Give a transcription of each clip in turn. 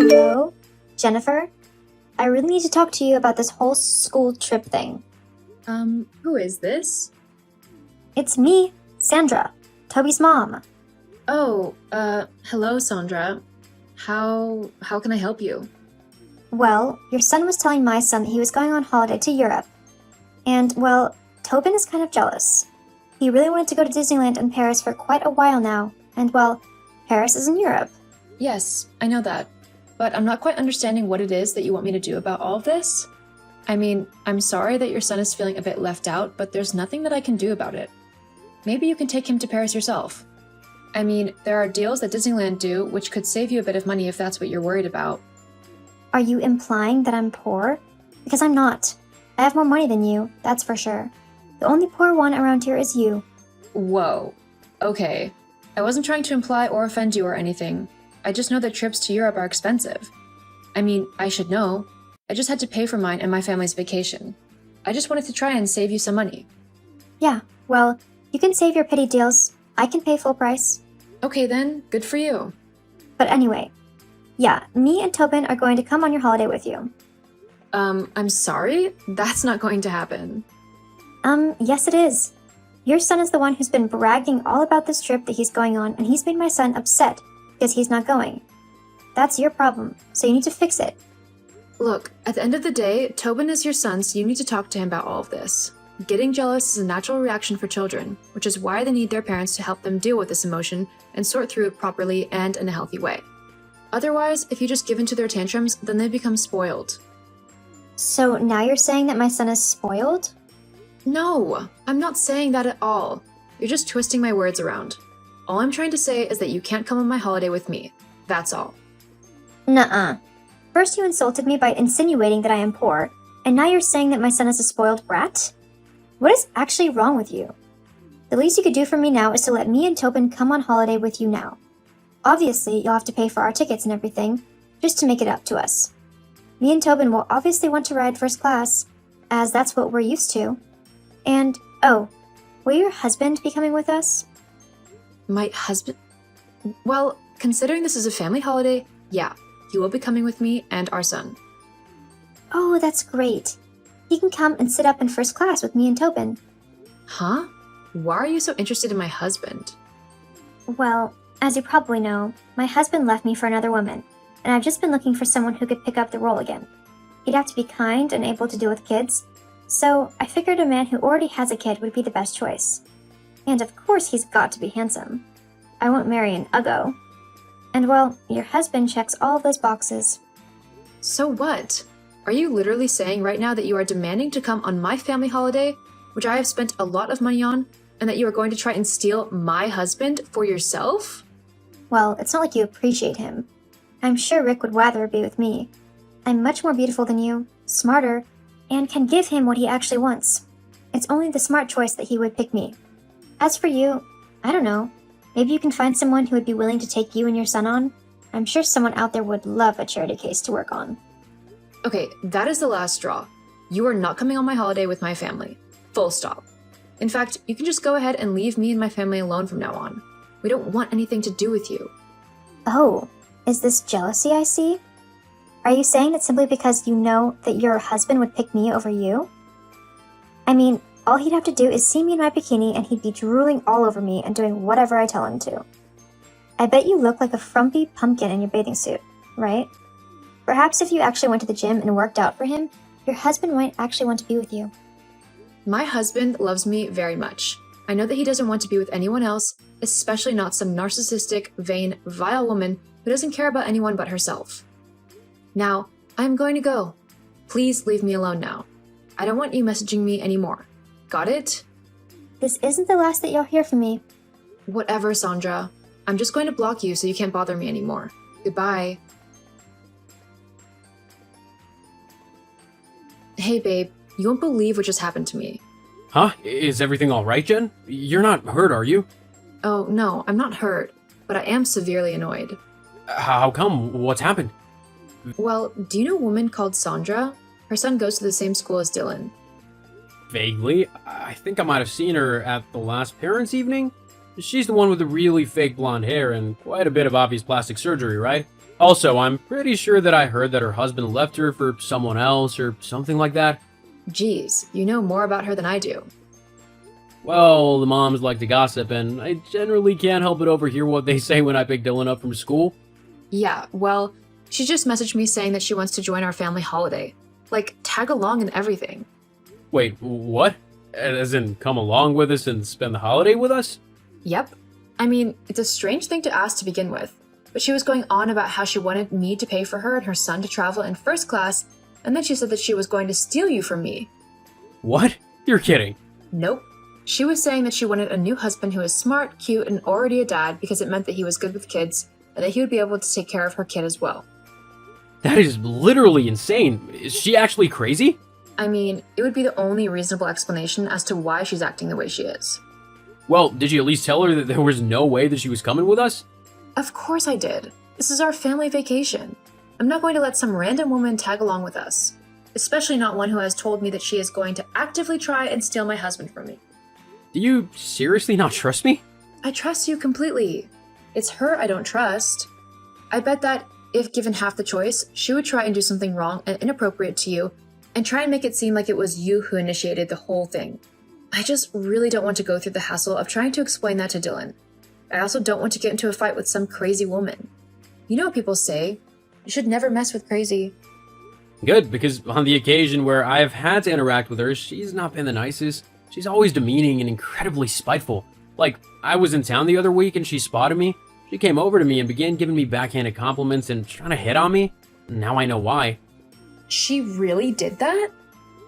Hello? Jennifer? I really need to talk to you about this whole school trip thing. Who is this? It's me, Sandra, Toby's mom. Oh, hello, Sandra. How can I help you? Well, your son was telling my son that he was going on holiday to Europe. And, well, Tobin is kind of jealous. He really wanted to go to Disneyland and Paris for quite a while now, and, well, Paris is in Europe. Yes, I know that. But I'm not quite understanding what it is that you want me to do about all of this. I mean, I'm sorry that your son is feeling a bit left out, but there's nothing that I can do about it. Maybe you can take him to Paris yourself. I mean, there are deals that Disneyland do, which could save you a bit of money if that's what you're worried about. Are you implying that I'm poor? Because I'm not. I have more money than you, that's for sure. The only poor one around here is you. Whoa. Okay. I wasn't trying to imply or offend you or anything. I just know that trips to Europe are expensive. I mean, I should know. I just had to pay for mine and my family's vacation. I just wanted to try and save you some money. Yeah, well, you can save your petty deals. I can pay full price. Okay then, good for you. But anyway, yeah, me and Tobin are going to come on your holiday with you. I'm sorry? That's not going to happen. Yes it is. Your son is the one who's been bragging all about this trip that he's going on, and he's made my son upset because he's not going. That's your problem, so you need to fix it. Look, at the end of the day, Tobin is your son, so you need to talk to him about all of this. Getting jealous is a natural reaction for children, which is why they need their parents to help them deal with this emotion and sort through it properly and in a healthy way. Otherwise, if you just give in to their tantrums, then they become spoiled. So now you're saying that my son is spoiled? No, I'm not saying that at all. You're just twisting my words around. All I'm trying to say is that you can't come on my holiday with me. That's all. Nuh-uh. First you insulted me by insinuating that I am poor, and now you're saying that my son is a spoiled brat? What is actually wrong with you? The least you could do for me now is to let me and Tobin come on holiday with you now. Obviously, you'll have to pay for our tickets and everything, just to make it up to us. Me and Tobin will obviously want to ride first class, as that's what we're used to. And, oh, will your husband be coming with us? My husband? Well, considering this is a family holiday, yeah, he will be coming with me and our son. Oh, that's great. He can come and sit up in first class with me and Tobin. Huh? Why are you so interested in my husband? Well, as you probably know, my husband left me for another woman, and I've just been looking for someone who could pick up the role again. He'd have to be kind and able to deal with kids, so I figured a man who already has a kid would be the best choice. And of course he's got to be handsome. I won't marry an uggo. And well, your husband checks all of those boxes. So what? Are you literally saying right now that you are demanding to come on my family holiday, which I have spent a lot of money on, and that you are going to try and steal my husband for yourself? Well, it's not like you appreciate him. I'm sure Rick would rather be with me. I'm much more beautiful than you, smarter, and can give him what he actually wants. It's only the smart choice that he would pick me. As for you, I don't know. Maybe you can find someone who would be willing to take you and your son on. I'm sure someone out there would love a charity case to work on. Okay, that is the last straw. You are not coming on my holiday with my family. Full stop. In fact, you can just go ahead and leave me and my family alone from now on. We don't want anything to do with you. Oh, is this jealousy I see? Are you saying it simply because you know that your husband would pick me over you? I mean, all he'd have to do is see me in my bikini and he'd be drooling all over me and doing whatever I tell him to. I bet you look like a frumpy pumpkin in your bathing suit, right? Perhaps if you actually went to the gym and worked out for him, your husband might actually want to be with you. My husband loves me very much. I know that he doesn't want to be with anyone else, especially not some narcissistic, vain, vile woman who doesn't care about anyone but herself. Now, I'm going to go. Please leave me alone now. I don't want you messaging me anymore. Got it? This isn't the last that you'll hear from me. Whatever, Sandra. I'm just going to block you so you can't bother me anymore. Goodbye. Hey, babe. You won't believe what just happened to me. Huh? Is everything alright, Jen? You're not hurt, are you? Oh, no, I'm not hurt, but I am severely annoyed. How come? What's happened? Well, do you know a woman called Sandra? Her son goes to the same school as Dylan. Vaguely. I think I might have seen her at the last parents' evening. She's the one with the really fake blonde hair and quite a bit of obvious plastic surgery, right? Also, I'm pretty sure that I heard that her husband left her for someone else or something like that. Geez, you know more about her than I do. Well, the moms like to gossip, and I generally can't help but overhear what they say when I pick Dylan up from school. Yeah, well, she just messaged me saying that she wants to join our family holiday. Like, tag along and everything. Wait, what? As in, come along with us and spend the holiday with us? Yep. I mean, it's a strange thing to ask to begin with, but she was going on about how she wanted me to pay for her and her son to travel in first class, and then she said that she was going to steal you from me. What? You're kidding. Nope. She was saying that she wanted a new husband who was smart, cute, and already a dad because it meant that he was good with kids and that he would be able to take care of her kid as well. That is literally insane. Is she actually crazy? I mean, it would be the only reasonable explanation as to why she's acting the way she is. Well, did you at least tell her that there was no way that she was coming with us? Of course I did. This is our family vacation. I'm not going to let some random woman tag along with us, especially not one who has told me that she is going to actively try and steal my husband from me. Do you seriously not trust me? I trust you completely. It's her I don't trust. I bet that, if given half the choice, she would try and do something wrong and inappropriate to you and try and make it seem like it was you who initiated the whole thing. I just really don't want to go through the hassle of trying to explain that to Dylan. I also don't want to get into a fight with some crazy woman. You know what people say, you should never mess with crazy. Good, because on the occasion where I've had to interact with her, she's not been the nicest. She's always demeaning and incredibly spiteful. Like, I was in town the other week and she spotted me. She came over to me and began giving me backhanded compliments and trying to hit on me. Now I know why. She really did that?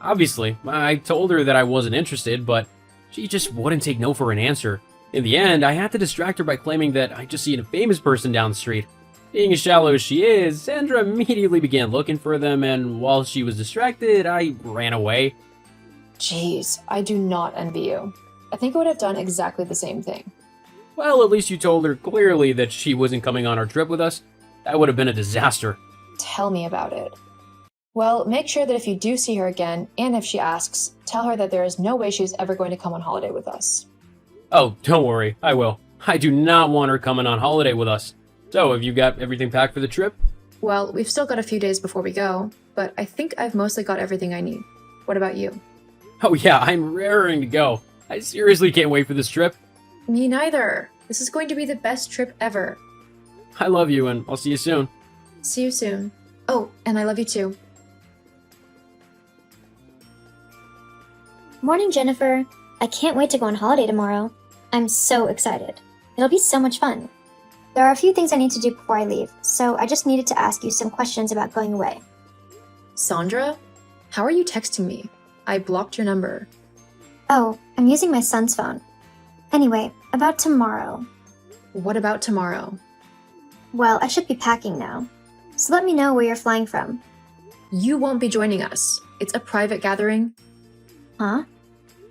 Obviously, I told her that I wasn't interested, but she just wouldn't take no for an answer. In the end, I had to distract her by claiming that I just seen a famous person down the street. Being as shallow as she is, Sandra immediately began looking for them, and while she was distracted, I ran away. Jeez, I do not envy you. I think I would have done exactly the same thing. Well, at least you told her clearly that she wasn't coming on our trip with us. That would have been a disaster. Tell me about it. Well, make sure that if you do see her again, and if she asks, tell her that there is no way she's ever going to come on holiday with us. Oh, don't worry, I will. I do not want her coming on holiday with us. So, have you got everything packed for the trip? Well, we've still got a few days before we go, but I think I've mostly got everything I need. What about you? Oh yeah, I'm raring to go. I seriously can't wait for this trip. Me neither. This is going to be the best trip ever. I love you, and I'll see you soon. See you soon. Oh, and I love you too. Morning, Jennifer. I can't wait to go on holiday tomorrow. I'm so excited. It'll be so much fun. There are a few things I need to do before I leave, so I just needed to ask you some questions about going away. Sandra? How are you texting me? I blocked your number. Oh, I'm using my son's phone. Anyway, about tomorrow. What about tomorrow? Well, I should be packing now. So let me know where you're flying from. You won't be joining us. It's a private gathering. Huh?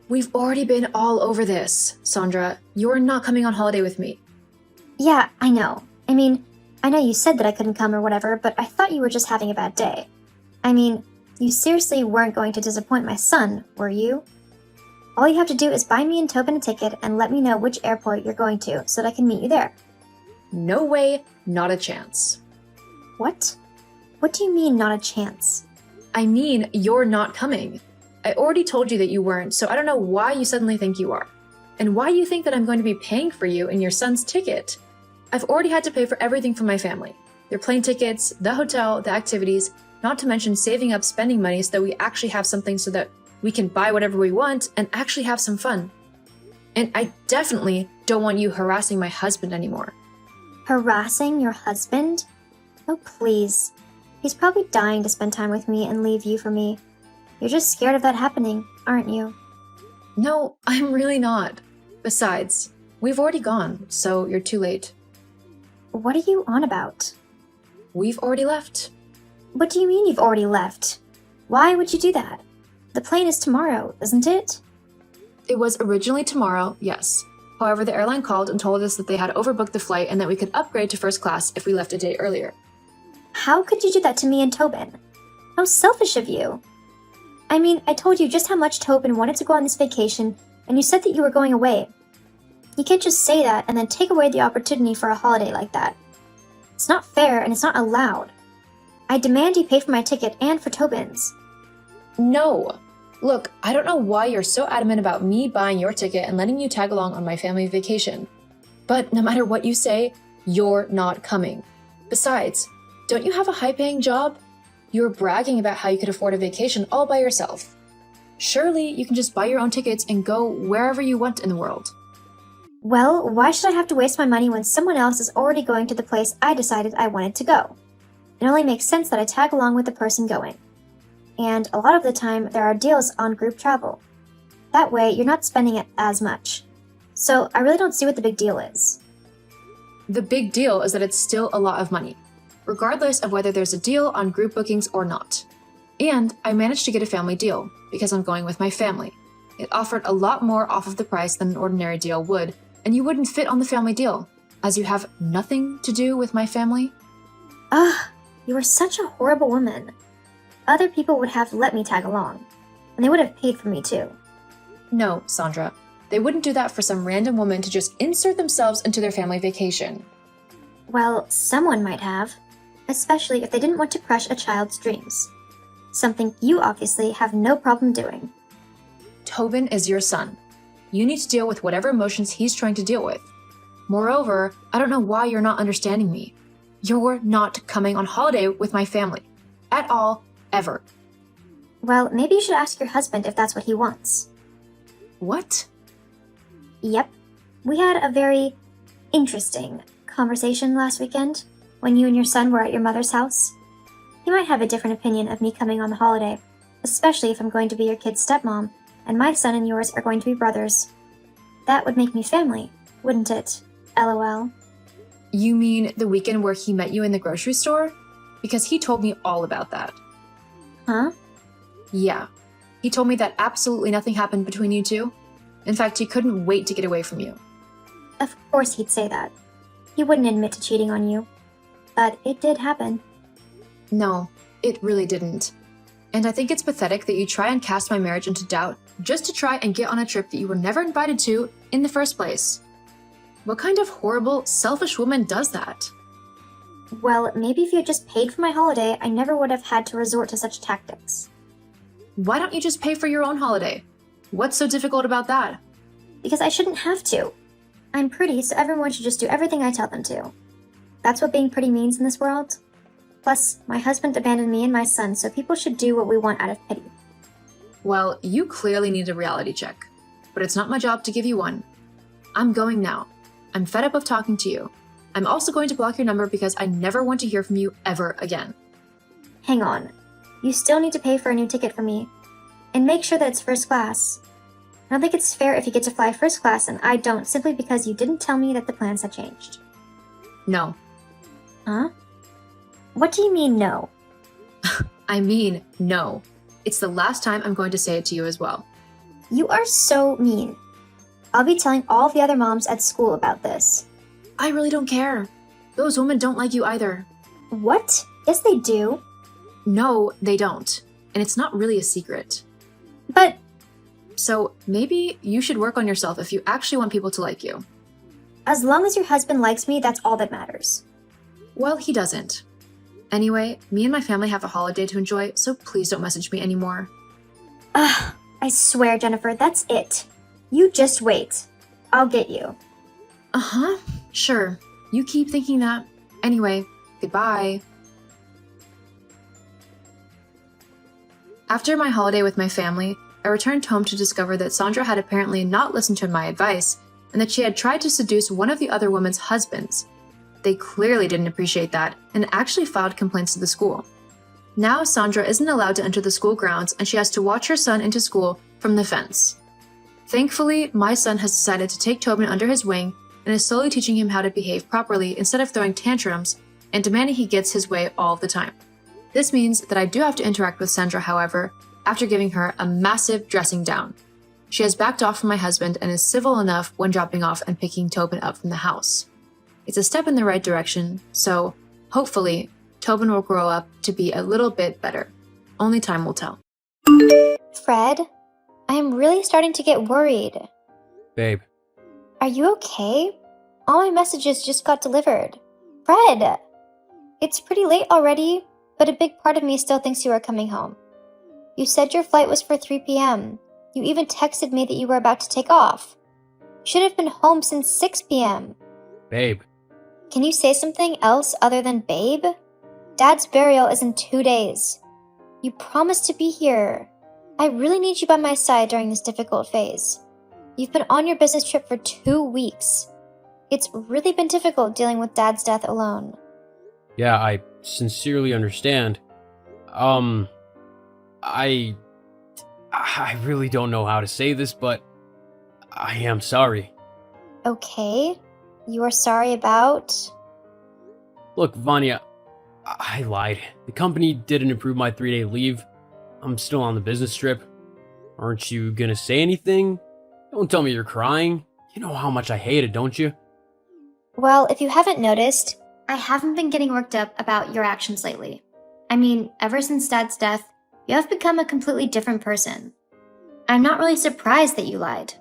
We've already been all over this, Sandra. You're not coming on holiday with me. Yeah, I know. I mean, I know you said that I couldn't come or whatever, but I thought you were just having a bad day. I mean, you seriously weren't going to disappoint my son, were you? All you have to do is buy me and Tobin a ticket and let me know which airport you're going to so that I can meet you there. No way, not a chance. What? What do you mean, not a chance? I mean, you're not coming. I already told you that you weren't, so I don't know why you suddenly think you are. And why you think that I'm going to be paying for you and your son's ticket. I've already had to pay for everything for my family. Their plane tickets, the hotel, the activities, not to mention saving up spending money so that we actually have something so that we can buy whatever we want and actually have some fun. And I definitely don't want you harassing my husband anymore. Harassing your husband? Oh, please. He's probably dying to spend time with me and leave you for me. You're just scared of that happening, aren't you? No, I'm really not. Besides, we've already gone, so you're too late. What are you on about? We've already left. What do you mean you've already left? Why would you do that? The plane is tomorrow, isn't it? It was originally tomorrow, yes. However, the airline called and told us that they had overbooked the flight and that we could upgrade to first class if we left a day earlier. How could you do that to me and Tobin? How selfish of you. I mean, I told you just how much Tobin wanted to go on this vacation, and you said that you were going away. You can't just say that and then take away the opportunity for a holiday like that. It's It's not fair and it's not allowed. I demand you pay for my ticket and for Tobin's. No. Look, I don't know why you're so adamant about me buying your ticket and letting you tag along on my family vacation. But no matter what you say, you're not coming. Besides, don't you have a high-paying job? You're bragging about how you could afford a vacation all by yourself. Surely you can just buy your own tickets and go wherever you want in the world. Well, why should I have to waste my money when someone else is already going to the place I decided I wanted to go? It only makes sense that I tag along with the person going. And a lot of the time, there are deals on group travel. That way, you're not spending it as much. So I really don't see what the big deal is. The big deal is that it's still a lot of money, regardless of whether there's a deal on group bookings or not. And I managed to get a family deal because I'm going with my family. It offered a lot more off of the price than an ordinary deal would, and you wouldn't fit on the family deal, as you have nothing to do with my family. Ugh, you are such a horrible woman. Other people would have let me tag along, and they would have paid for me too. No, Sandra, they wouldn't do that for some random woman to just insert themselves into their family vacation. Well, someone might have, especially if they didn't want to crush a child's dreams. Something you obviously have no problem doing. Tobin is your son. You need to deal with whatever emotions he's trying to deal with. Moreover, I don't know why you're not understanding me. You're not coming on holiday with my family. At all, ever. Well, maybe you should ask your husband if that's what he wants. What? Yep. We had a very interesting conversation last weekend when you and your son were at your mother's house. He might have a different opinion of me coming on the holiday, especially if I'm going to be your kid's stepmom, and my son and yours are going to be brothers. That would make me family, wouldn't it? LOL. You mean the weekend where he met you in the grocery store? Because he told me all about that. Huh? Yeah. He told me that absolutely nothing happened between you two. In fact, he couldn't wait to get away from you. Of course he'd say that. He wouldn't admit to cheating on you. But it did happen. No, it really didn't. And I think it's pathetic that you try and cast my marriage into doubt just to try and get on a trip that you were never invited to in the first place. What kind of horrible, selfish woman does that? Well, maybe if you had just paid for my holiday, I never would have had to resort to such tactics. Why don't you just pay for your own holiday? What's so difficult about that? Because I shouldn't have to. I'm pretty, so everyone should just do everything I tell them to. That's what being pretty means in this world. Plus, my husband abandoned me and my son, so people should do what we want out of pity. Well, you clearly need a reality check, but it's not my job to give you one. I'm going now. I'm fed up of talking to you. I'm also going to block your number because I never want to hear from you ever again. Hang on. You still need to pay for a new ticket for me. And make sure that it's first class. I don't think it's fair if you get to fly first class and I don't, simply because you didn't tell me that the plans had changed. No. Huh? What do you mean, no? I mean, no. It's the last time I'm going to say it to you as well. You are so mean. I'll be telling all the other moms at school about this. I really don't care. Those women don't like you either. What? Yes, they do. No, they don't. And it's not really a secret. But So maybe you should work on yourself if you actually want people to like you. as long as your husband likes me, that's all that matters. Well, he doesn't. Anyway, me and my family have a holiday to enjoy, so please don't message me anymore. Ugh, I swear, Jennifer, that's it. You just wait. I'll get you. Uh-huh. Sure. You keep thinking that. Anyway, goodbye. After my holiday with my family, I returned home to discover that Sandra had apparently not listened to my advice, and that she had tried to seduce one of the other women's husbands. They clearly didn't appreciate that, and actually filed complaints to the school. Now Sandra isn't allowed to enter the school grounds, and she has to watch her son into school from the fence. Thankfully, my son has decided to take Tobin under his wing and is slowly teaching him how to behave properly instead of throwing tantrums and demanding he gets his way all the time. This means that I do have to interact with Sandra, however, after giving her a massive dressing down. She has backed off from my husband and is civil enough when dropping off and picking Tobin up from the house. It's a step in the right direction, so hopefully Tobin will grow up to be a little bit better. Only time will tell. Fred, I am really starting to get worried. Babe, Are you okay? All my messages just got delivered. Fred! It's pretty late already, but a big part of me still thinks you are coming home. You said your flight was for 3 p.m. You even texted me that you were about to take off. You should have been home since 6 p.m. Babe. Can you say something else other than babe? Dad's burial is in 2 days. You promised to be here. I really need you by my side during this difficult phase. You've been on your business trip for 2 weeks. It's really been difficult dealing with Dad's death alone. Yeah, I sincerely understand. I really don't know how to say this, but I am sorry. Okay. You are sorry about... Look, Vanya, I lied. The company didn't approve my 3-day leave. I'm still on the business trip. Aren't you gonna say anything? Don't tell me you're crying. You know how much I hate it, don't you? Well, if you haven't noticed, I haven't been getting worked up about your actions lately. I mean, ever since Dad's death, you have become a completely different person. I'm not really surprised that you lied.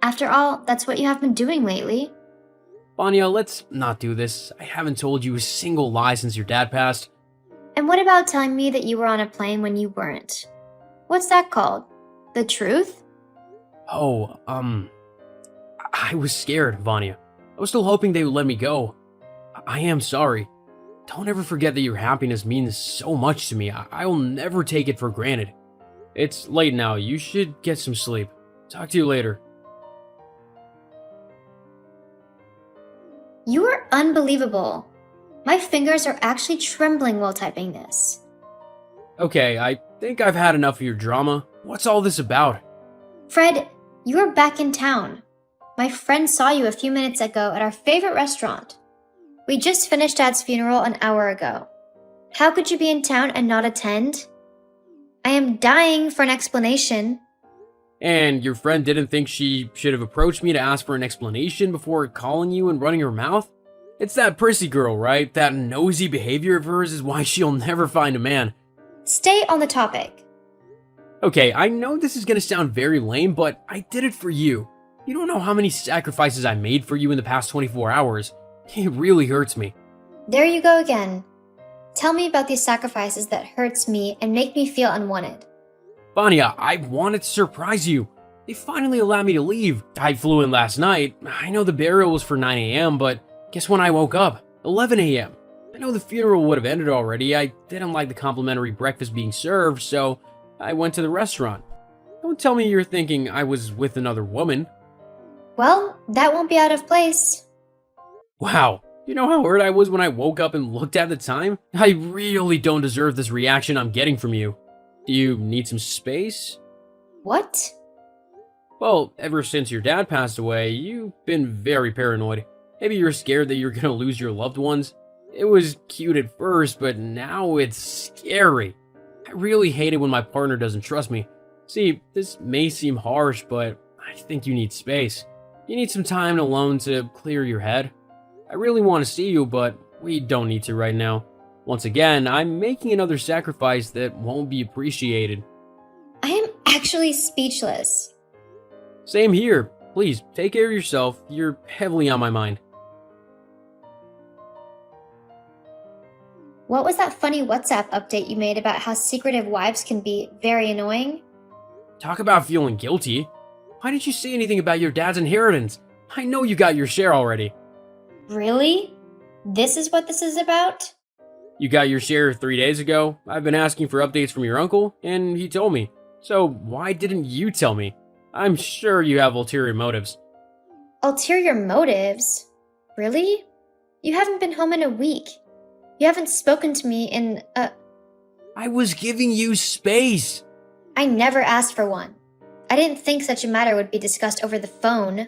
After all, that's what you have been doing lately. Vanya, let's not do this. I haven't told you a single lie since your dad passed. And what about telling me that you were on a plane when you weren't? What's that called? The truth? Oh, I was scared, Vanya. I was still hoping they would let me go. I am sorry. Don't ever forget that your happiness means so much to me. I will never take it for granted. It's late now. You should get some sleep. Talk to you later. You are unbelievable. My fingers are actually trembling while typing this. Okay, I think I've had enough of your drama. What's all this about? Fred, you are back in town. My friend saw you a few minutes ago at our favorite restaurant. We just finished Dad's funeral an hour ago. How could you be in town and not attend? I am dying for an explanation. And your friend didn't think she should have approached me to ask for an explanation before calling you and running her mouth? It's that prissy girl, right? That nosy behavior of hers is why she'll never find a man. Stay on the topic. Okay, I know this is gonna sound very lame, but I did it for you. You don't know how many sacrifices I made for you in the past 24 hours. It really hurts me. There you go again. Tell me about these sacrifices that hurts me and make me feel unwanted. Vanya, I wanted to surprise you. They finally allowed me to leave. I flew in last night. I know the burial was for 9 a.m., but guess when I woke up? 11 a.m. I know the funeral would have ended already. I didn't like the complimentary breakfast being served, so I went to the restaurant. Don't tell me you're thinking I was with another woman. Well, that won't be out of place. Wow, you know how hurt I was when I woke up and looked at the time? I really don't deserve this reaction I'm getting from you. Do you need some space? What? Well, ever since your dad passed away, you've been very paranoid. Maybe you're scared that you're gonna lose your loved ones. It was cute at first, but now it's scary. I really hate it when my partner doesn't trust me. See, this may seem harsh, but I think you need space. You need some time alone to clear your head. I really want to see you, but we don't need to right now. Once again, I'm making another sacrifice that won't be appreciated. I am actually speechless. Same here. Please, take care of yourself. You're heavily on my mind. What was that funny WhatsApp update you made about how secretive wives can be very annoying? Talk about feeling guilty. Why didn't you say anything about your dad's inheritance? I know you got your share already. Really? This is what this is about? You got your share 3 days ago. I've been asking for updates from your uncle, and he told me. So why didn't you tell me? I'm sure you have ulterior motives. Ulterior motives? Really? You haven't been home in a week. You haven't spoken to me in I was giving you space. I never asked for one. I didn't think such a matter would be discussed over the phone.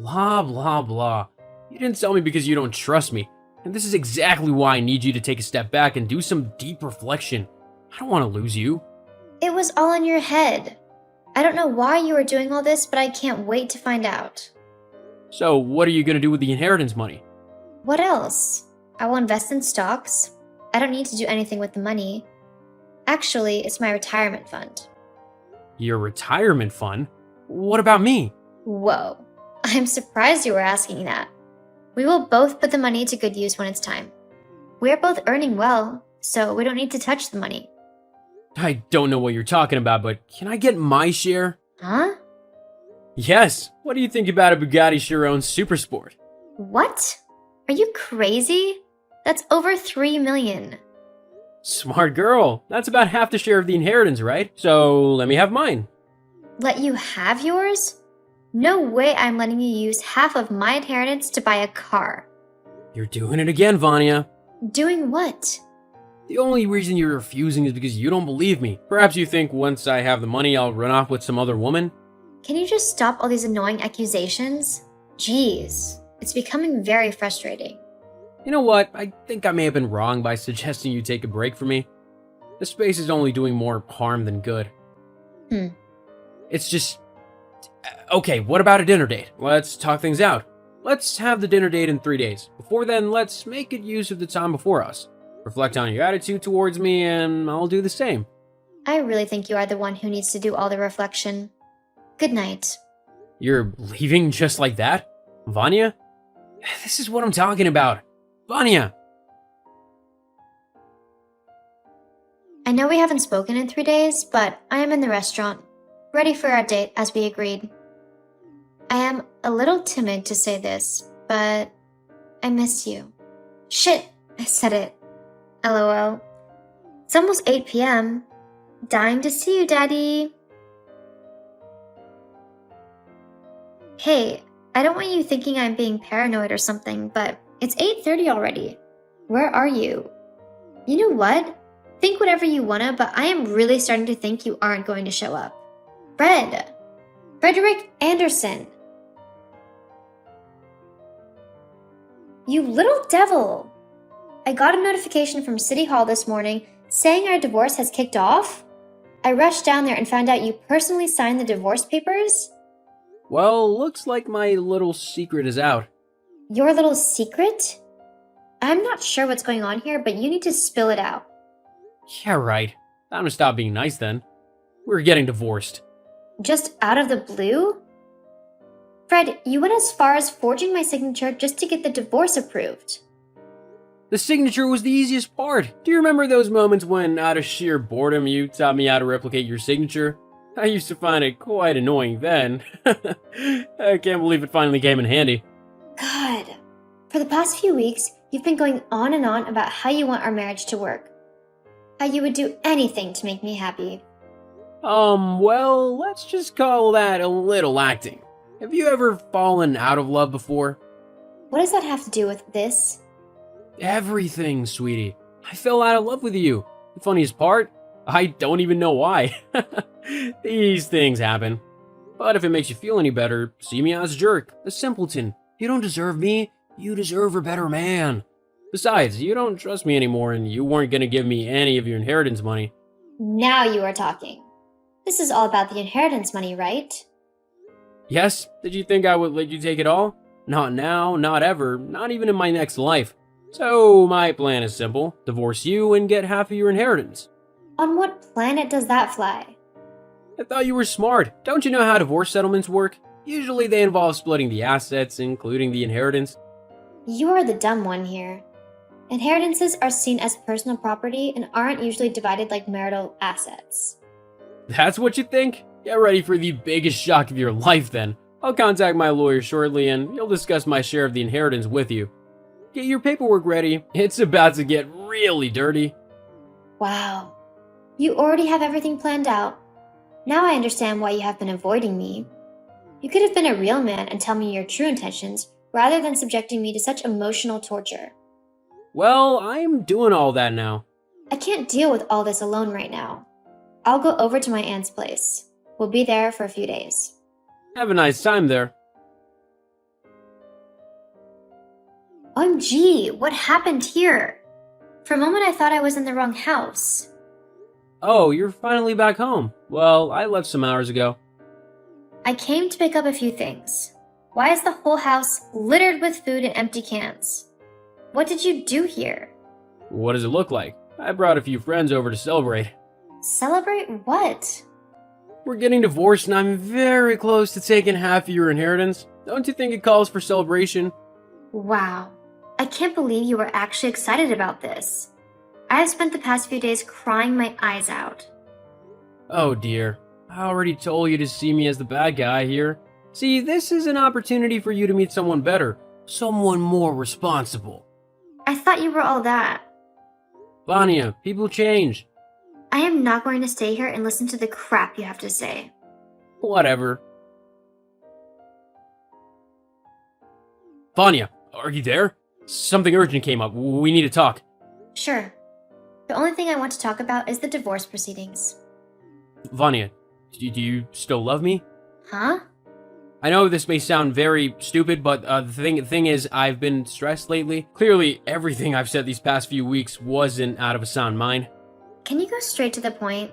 Blah, blah, blah. You didn't tell me because you don't trust me. And this is exactly why I need you to take a step back and do some deep reflection. I don't want to lose you. It was all in your head. I don't know why you were doing all this, but I can't wait to find out. So, what are you going to do with the inheritance money? What else? I will invest in stocks. I don't need to do anything with the money. Actually, it's my retirement fund. Your retirement fund? What about me? Whoa. I'm surprised you were asking that. We will both put the money to good use when it's time. We're both earning well, so we don't need to touch the money. I don't know what you're talking about, but can I get my share? Huh? Yes. What do you think about a Bugatti Chiron Supersport? What? Are you crazy? That's over 3 million. Smart girl. That's about half the share of the inheritance, right? So let me have mine. Let you have yours? No way I'm letting you use half of my inheritance to buy a car. You're doing it again, Vanya. Doing what? The only reason you're refusing is because you don't believe me. Perhaps you think once I have the money, I'll run off with some other woman? Can you just stop all these annoying accusations? Jeez, it's becoming very frustrating. You know what? I think I may have been wrong by suggesting you take a break from me. This space is only doing more harm than good. It's just... Okay, what about a dinner date? Let's talk things out. Let's have the dinner date in 3 days. Before then, let's make good use of the time before us. Reflect on your attitude towards me, and I'll do the same. I really think you are the one who needs to do all the reflection. Good night. You're leaving just like that? Vanya? This is what I'm talking about. Vanya! I know we haven't spoken in 3 days, but I am in the restaurant, ready for our date as we agreed. I am a little timid to say this, but I miss you. Shit, I said it. LOL. It's almost 8 p.m. Dying to see you, Daddy. Hey, I don't want you thinking I'm being paranoid or something, but it's 8:30 already. Where are you? You know what? Think whatever you wanna, but I am really starting to think you aren't going to show up. Frederick Anderson. You little devil! I got a notification from City Hall this morning saying our divorce has kicked off. I rushed down there and found out you personally signed the divorce papers. Well, looks like my little secret is out. Your little secret? I'm not sure what's going on here, but you need to spill it out. Yeah, right. Time to stop being nice then. We're getting divorced. Just out of the blue? Fred, you went as far as forging my signature just to get the divorce approved. The signature was the easiest part. Do you remember those moments when, out of sheer boredom, you taught me how to replicate your signature? I used to find it quite annoying then. I can't believe it finally came in handy. God, for the past few weeks, you've been going on and on about how you want our marriage to work. How you would do anything to make me happy. Well, let's just call that a little acting. Have you ever fallen out of love before? What does that have to do with this? Everything, sweetie. I fell out of love with you. The funniest part? I don't even know why. These things happen. But if it makes you feel any better, see me as a jerk, a simpleton. You don't deserve me. You deserve a better man. Besides, you don't trust me anymore and you weren't gonna give me any of your inheritance money. Now you are talking. This is all about the inheritance money, right? Yes? Did you think I would let you take it all? Not now, not ever, not even in my next life. So my plan is simple. Divorce you and get half of your inheritance. On what planet does that fly? I thought you were smart. Don't you know how divorce settlements work? Usually they involve splitting the assets, including the inheritance. You are the dumb one here. Inheritances are seen as personal property and aren't usually divided like marital assets. That's what you think? Get ready for the biggest shock of your life then. I'll contact my lawyer shortly and he'll discuss my share of the inheritance with you. Get your paperwork ready. It's about to get really dirty. Wow. You already have everything planned out. Now I understand why you have been avoiding me. You could have been a real man and tell me your true intentions rather than subjecting me to such emotional torture. Well, I'm doing all that now. I can't deal with all this alone right now. I'll go over to my aunt's place. We'll be there for a few days. Have a nice time there. OMG, what happened here? For a moment I thought I was in the wrong house. Oh, you're finally back home. Well, I left some hours ago. I came to pick up a few things. Why is the whole house littered with food and empty cans? What did you do here? What does it look like? I brought a few friends over to celebrate. Celebrate what? We're getting divorced and I'm very close to taking half of your inheritance. Don't you think it calls for celebration? Wow. I can't believe you were actually excited about this. I have spent the past few days crying my eyes out. Oh dear. I already told you to see me as the bad guy here. See, this is an opportunity for you to meet someone better, someone more responsible. I thought you were all that. Vanya, people change. I am not going to stay here and listen to the crap you have to say. Whatever. Vanya, are you there? Something urgent came up. We need to talk. Sure. The only thing I want to talk about is the divorce proceedings. Vanya, do you still love me? Huh? I know this may sound very stupid, but the thing is, I've been stressed lately. Clearly, everything I've said these past few weeks wasn't out of a sound mind. Can you go straight to the point?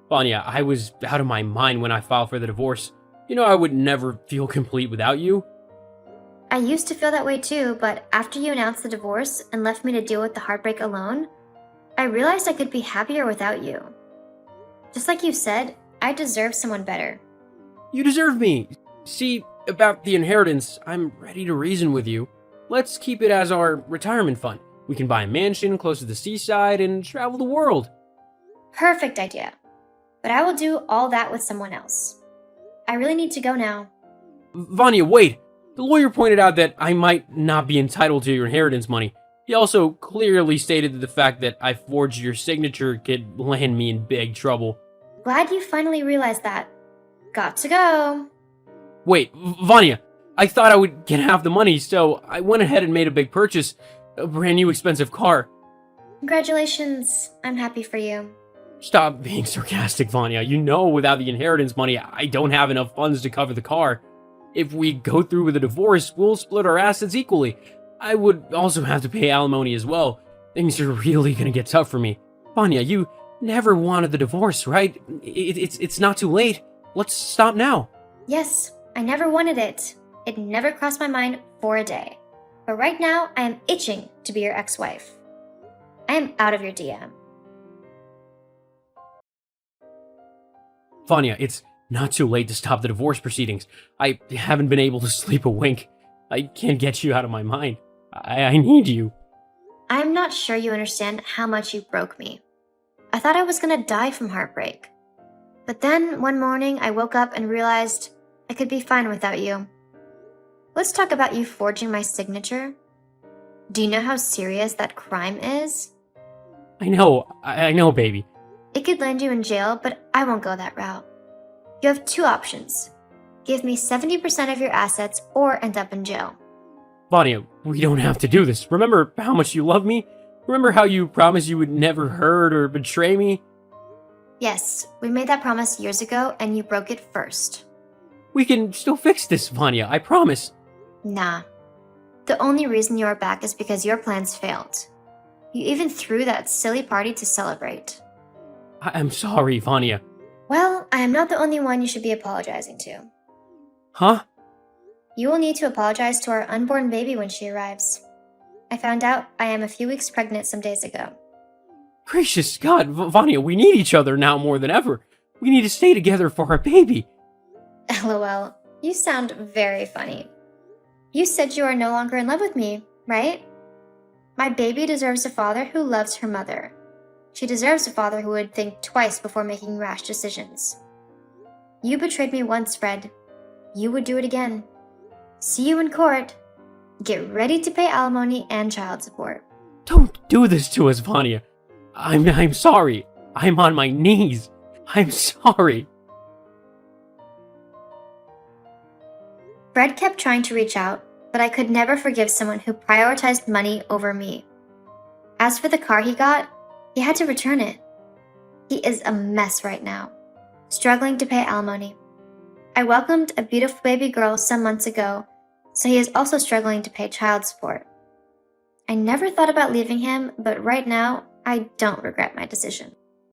Vanya, I was out of my mind when I filed for the divorce. You know I would never feel complete without you. I used to feel that way too, but after you announced the divorce and left me to deal with the heartbreak alone, I realized I could be happier without you. Just like you said, I deserve someone better. You deserve me. See, about the inheritance, I'm ready to reason with you. Let's keep it as our retirement fund. We can buy a mansion close to the seaside and travel the world. Perfect idea. But I will do all that with someone else. I really need to go now. Vanya, wait! The lawyer pointed out that I might not be entitled to your inheritance money. He also clearly stated that the fact that I forged your signature could land me in big trouble. Glad you finally realized that. Got to go. Wait, Vanya, I thought I would get half the money, so I went ahead and made a big purchase. A brand new expensive car. Congratulations. I'm happy for you. Stop being sarcastic, Vanya. You know without the inheritance money, I don't have enough funds to cover the car. If we go through with a divorce, we'll split our assets equally. I would also have to pay alimony as well. Things are really gonna get tough for me. Vanya, you never wanted the divorce, right? It's not too late. Let's stop now. Yes, I never wanted it. It never crossed my mind for a day. But right now, I am itching to be your ex-wife. I am out of your DM. Vanya, it's not too late to stop the divorce proceedings. I haven't been able to sleep a wink. I can't get you out of my mind. I need you. I am not sure you understand how much you broke me. I thought I was gonna die from heartbreak. But then, one morning, I woke up and realized I could be fine without you. Let's talk about you forging my signature. Do you know how serious that crime is? I know, baby. It could land you in jail, but I won't go that route. You have two options. Give me 70% of your assets or end up in jail. Vanya, we don't have to do this. Remember how much you love me? Remember how you promised you would never hurt or betray me? Yes, we made that promise years ago and you broke it first. We can still fix this, Vanya, I promise. Nah. The only reason you are back is because your plans failed. You even threw that silly party to celebrate. I'm sorry, Vanya. Well, I am not the only one you should be apologizing to. Huh? You will need to apologize to our unborn baby when she arrives. I found out I am a few weeks pregnant some days ago. Gracious God, Vanya, we need each other now more than ever. We need to stay together for our baby. LOL, you sound very funny. You said you are no longer in love with me, right? My baby deserves a father who loves her mother. She deserves a father who would think twice before making rash decisions. You betrayed me once, Fred. You would do it again. See you in court. Get ready to pay alimony and child support. Don't do this to us, Vanya. I'm sorry. I'm on my knees. I'm sorry. Fred kept trying to reach out, but I could never forgive someone who prioritized money over me. As for the car he got, he had to return it. He is a mess right now, struggling to pay alimony. I welcomed a beautiful baby girl some months ago, so he is also struggling to pay child support. I never thought about leaving him, but right now, I don't regret my decision.